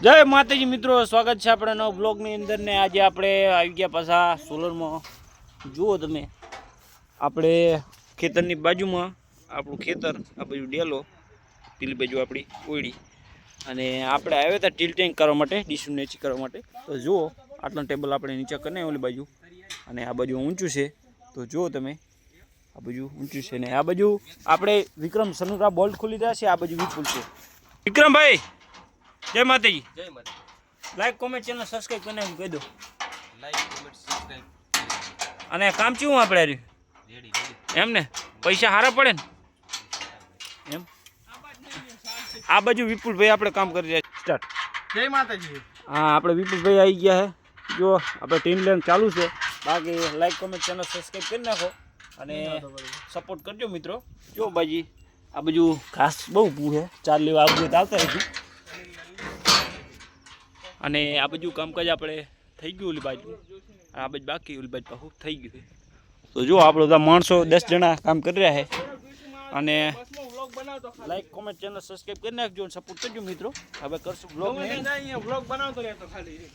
જય માતાજી મિત્રો, સ્વાગત છે આપણે નવા બ્લોગની અંદર ને આજે આપણે આવી ગયા પાછા સોલરમાં. જુઓ તમે, આપણે ખેતરની બાજુમાં આપણું ખેતર, આ બાજુ ડેલો, પેલી બાજુ આપણી ઓયડી, અને આપણે આવ્યા હતા ટિલ્ટિંગ કરવા માટે, ડીશું નેચી કરવા માટે. તો જુઓ આટલો ટેબલ આપણે નીચે કરીને ઓલી બાજુ, અને આ બાજુ ઊંચું છે. તો જુઓ તમે, આ બાજુ ઊંચું છે ને આ બાજુ આપણે વિક્રમ સનુરા બોલ્ટ ખોલી રહ્યા છે. આ બાજુ વિપુલ છે. વિક્રમભાઈ, જય માતાજી. જય માતા. લાઈક કોમેન્ટ ચેનલ સબસ્ક્રાઇબ કરીને કહી દો. Like comment subscribe. અને કામ ચેવું આપણે રેડી રેડી એમ ને, પૈસા સારા પડે ને એમ. આ બાજુ વિપુલભાઈ આપણે કામ કરી રહ્યા સ્ટાર્ટ. જય માતાજી. હા, આપણે વિપુલભાઈ આવી ગયા છે. જો આપણે ટીમ લેન ચાલુ છે. બાકી લાઈક કોમેન્ટ ચેનલ સબસ્ક્રાઇબ કરી નાખો અને સપોર્ટ કરજો મિત્રો. જો બાજી આ બાજુ ઘાસ બહુ ઊભું છે, 4 લેવા આ બધું ચાલતા હતી. અને આ બાજુ કામકાજ આપણે થઈ ગયું ઓલી બાજુ, આ બાજુ બાકી, ઓલી બાજુ પાછું થઈ ગયું છે. તો જો આપણે બધા માણસો 10 જણા કામ કરી રહ્યા છે. અને લાઈક કોમેન્ટ ચેનલ સબસ્ક્રાઇબ કરી નાખજો અને સપોર્ટ કરજો મિત્રો. હવે કરશું બ્લોગ બનાવતો રહેતો ખાલી.